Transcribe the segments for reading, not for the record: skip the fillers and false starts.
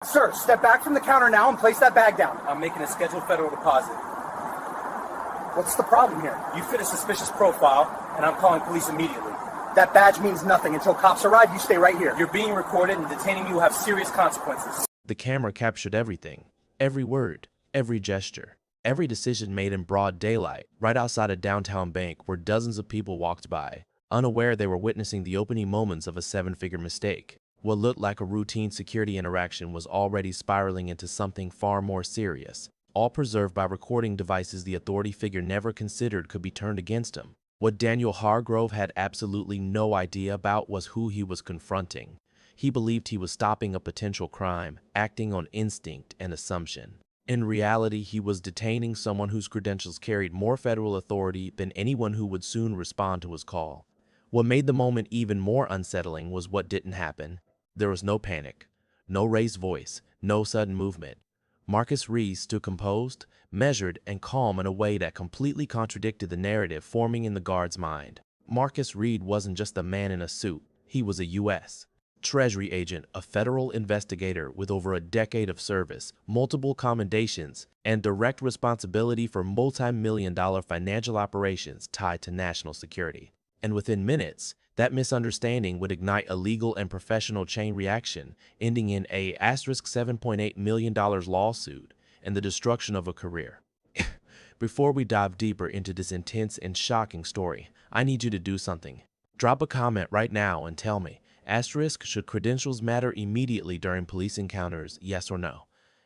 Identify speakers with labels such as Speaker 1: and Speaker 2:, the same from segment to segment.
Speaker 1: Sir, step back from the counter now and place that bag down.
Speaker 2: I'm making a scheduled federal deposit.
Speaker 1: What's the problem here?
Speaker 2: You fit a suspicious profile, and I'm calling police immediately.
Speaker 1: That badge means nothing. Until cops arrive, you stay right here.
Speaker 2: You're being recorded, and detaining you will have serious consequences.
Speaker 3: The camera captured everything, every word, every gesture, every decision made in broad daylight, right outside a downtown bank where dozens of people walked by, unaware they were witnessing the opening moments of a seven-figure mistake. What looked like a routine security interaction was already spiraling into something far more serious, all preserved by recording devices the authority figure never considered could be turned against him. What Daniel Hargrove had absolutely no idea about was who he was confronting. He believed he was stopping a potential crime, acting on instinct and assumption. In reality, he was detaining someone whose credentials carried more federal authority than anyone who would soon respond to his call. What made the moment even more unsettling was what didn't happen. There was no panic, no raised voice, no sudden movement. Marcus Reed stood composed, measured, and calm in a way that completely contradicted the narrative forming in the guard's mind. Marcus Reed wasn't just a man in a suit. He was a U.S. Treasury agent, a federal investigator with over a decade of service, multiple commendations, and direct responsibility for multi-million-dollar financial operations tied to national security. And within minutes, that misunderstanding would ignite a legal and professional chain reaction, ending in a $7.8 million lawsuit and the destruction of a career. Before we dive deeper into this intense and shocking story, I need you to do something. Drop a comment right now and tell me, should credentials matter immediately during police encounters, yes or no?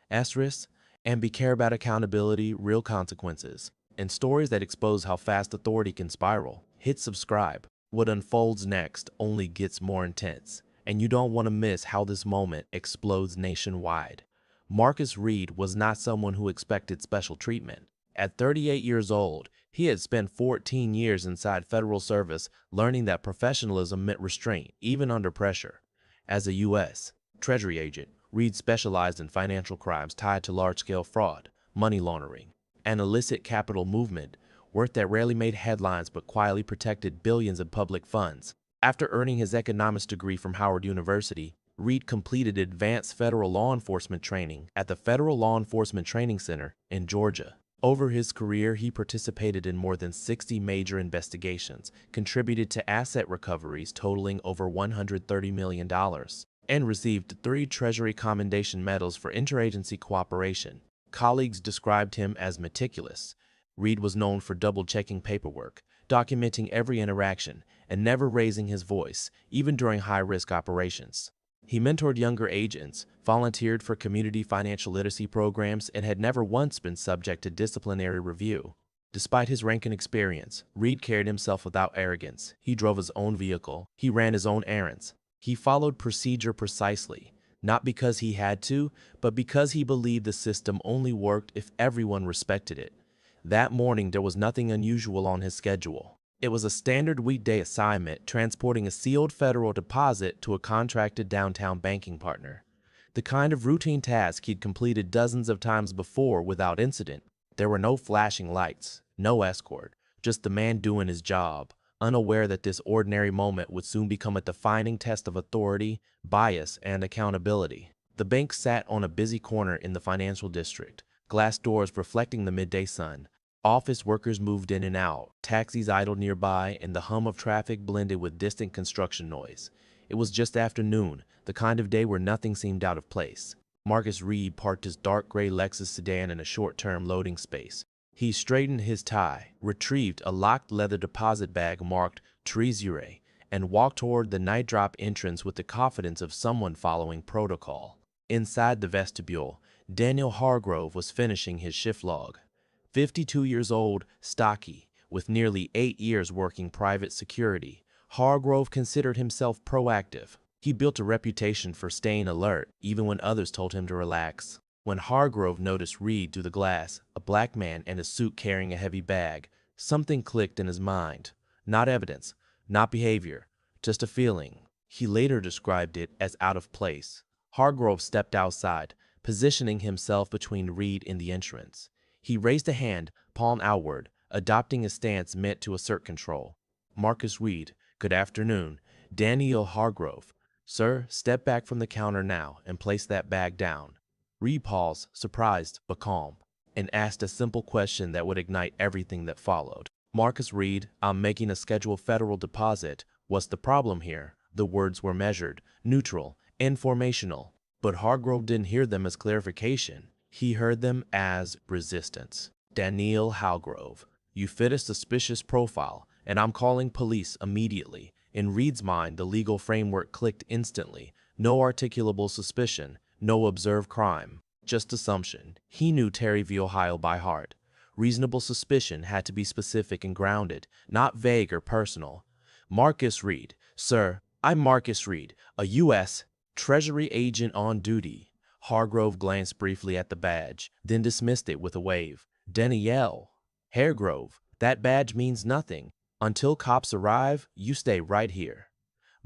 Speaker 3: And be care about accountability, real consequences, and stories that expose how fast authority can spiral. Hit subscribe. What unfolds next only gets more intense, and you don't want to miss how this moment explodes nationwide. Marcus Reed was not someone who expected special treatment. At 38 years old, he had spent 14 years inside federal service learning that professionalism meant restraint, even under pressure. As a U.S. Treasury agent, Reed specialized in financial crimes tied to large-scale fraud, money laundering, and illicit capital movement, work that rarely made headlines but quietly protected billions of public funds. After earning his economics degree from Howard University, Reed completed advanced federal law enforcement training at the Federal Law Enforcement Training Center in Georgia. Over his career, he participated in more than 60 major investigations, contributed to asset recoveries totaling over $130 million, and received 3 Treasury Commendation Medals for interagency cooperation. Colleagues described him as meticulous. Reed was known for double-checking paperwork, documenting every interaction, and never raising his voice, even during high-risk operations. He mentored younger agents, volunteered for community financial literacy programs, and had never once been subject to disciplinary review. Despite his rank and experience, Reed carried himself without arrogance. He drove his own vehicle. He ran his own errands. He followed procedure precisely, not because he had to, but because he believed the system only worked if everyone respected it. That morning, there was nothing unusual on his schedule. It was a standard weekday assignment, transporting a sealed federal deposit to a contracted downtown banking partner. The kind of routine task he'd completed dozens of times before without incident. There were no flashing lights, no escort, just the man doing his job, unaware that this ordinary moment would soon become a defining test of authority, bias, and accountability. The bank sat on a busy corner in the financial district, glass doors reflecting the midday sun. Office workers moved in and out, taxis idled nearby, and the hum of traffic blended with distant construction noise. It was just after noon, the kind of day where nothing seemed out of place. Marcus Reed parked his dark gray Lexus sedan in a short-term loading space. He straightened his tie, retrieved a locked leather deposit bag marked Treasury, and walked toward the night drop entrance with the confidence of someone following protocol. Inside the vestibule, Daniel Hargrove was finishing his shift log. 52 years old, stocky, with nearly 8 years working private security, Hargrove considered himself proactive. He built a reputation for staying alert, even when others told him to relax. When Hargrove noticed Reed through the glass, a black man in a suit carrying a heavy bag, something clicked in his mind. Not evidence, not behavior, just a feeling. He later described it as out of place. Hargrove stepped outside, positioning himself between Reed and the entrance. He raised a hand, palm outward, adopting a stance meant to assert control. Marcus Reed, good afternoon. Daniel Hargrove. Sir, step back from the counter now and place that bag down. Reed paused, surprised but calm, and asked a simple question that would ignite everything that followed. Marcus Reed, I'm making a scheduled federal deposit. What's the problem here? The words were measured, neutral, informational, but Hargrove didn't hear them as clarification. He heard them as resistance. Daniel Hargrove, you fit a suspicious profile, and I'm calling police immediately. In Reed's mind, the legal framework clicked instantly. No articulable suspicion, no observed crime, just assumption. He knew Terry v. Ohio by heart. Reasonable suspicion had to be specific and grounded, not vague or personal. Marcus Reed. Sir, I'm Marcus Reed, a U.S. Treasury agent on duty. Hargrove glanced briefly at the badge, then dismissed it with a wave. Danielle Hargrove, that badge means nothing. Until cops arrive, you stay right here.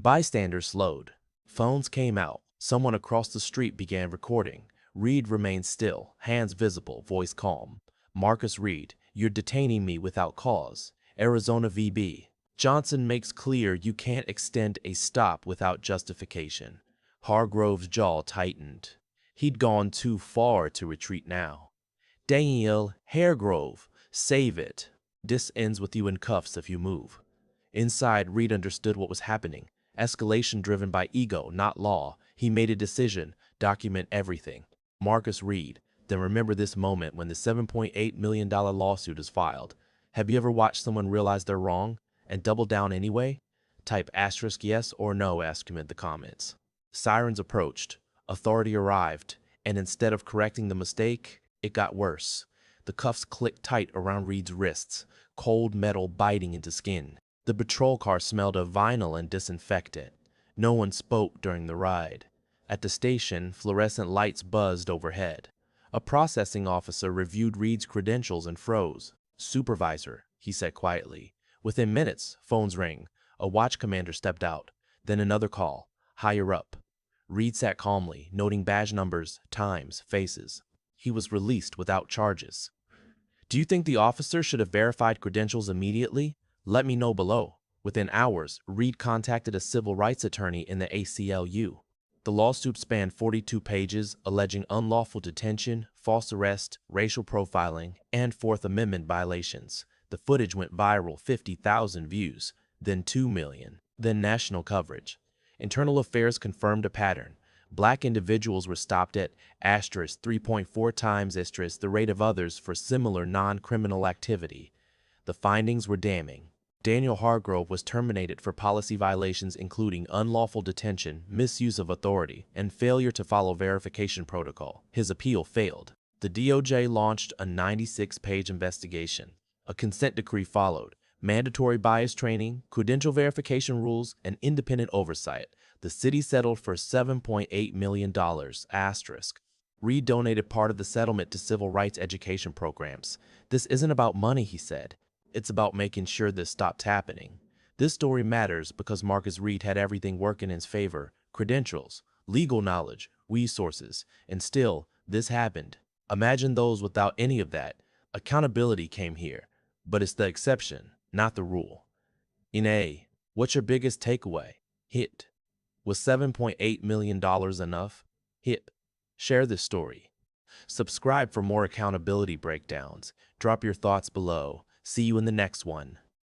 Speaker 3: Bystanders slowed. Phones came out. Someone across the street began recording. Reed remained still, hands visible, voice calm. Marcus Reed, you're detaining me without cause. Arizona VB. Johnson makes clear you can't extend a stop without justification. Hargrove's jaw tightened. He'd gone too far to retreat now. Daniel Hargrove, save it. This ends with you in cuffs if you move. Inside, Reed understood what was happening. Escalation driven by ego, not law. He made a decision. Document everything. Marcus Reed. Then remember this moment when the $7.8 million lawsuit is filed. Have you ever watched someone realize they're wrong and double down anyway? Type asterisk yes or no, ask him in the comments. Sirens approached. Authority arrived. And instead of correcting the mistake, it got worse. The cuffs clicked tight around Reed's wrists, cold metal biting into skin. The patrol car smelled of vinyl and disinfectant. No one spoke during the ride. At the station, fluorescent lights buzzed overhead. A processing officer reviewed Reed's credentials and froze. Supervisor, he said quietly. Within minutes, phones rang. A watch commander stepped out. Then another call, higher up. Reed sat calmly, noting badge numbers, times, faces. He was released without charges. Do you think the officer should have verified credentials immediately? Let me know below. Within hours, Reed contacted a civil rights attorney in the ACLU. The lawsuit spanned 42 pages, alleging unlawful detention, false arrest, racial profiling, and Fourth Amendment violations. The footage went viral, 50,000 views, then 2 million, then national coverage. Internal Affairs confirmed a pattern. Black individuals were stopped at asterisk 3.4 times asterisk the rate of others for similar non-criminal activity. The findings were damning. Daniel Hargrove was terminated for policy violations including unlawful detention, misuse of authority, and failure to follow verification protocol. His appeal failed. The DOJ launched a 96-page investigation. A consent decree followed. Mandatory bias training, credential verification rules, and independent oversight. The city settled for $7.8 million, asterisk. Reed donated part of the settlement to civil rights education programs. This isn't about money, he said. It's about making sure this stopped happening. This story matters because Marcus Reed had everything working in his favor. Credentials, legal knowledge, resources, and still, this happened. Imagine those without any of that. Accountability came here, but it's the exception, not the rule. In A, what's your biggest takeaway? Hit. Was $7.8 million enough? Hit. Share this story. Subscribe for more accountability breakdowns. Drop your thoughts below. See you in the next one.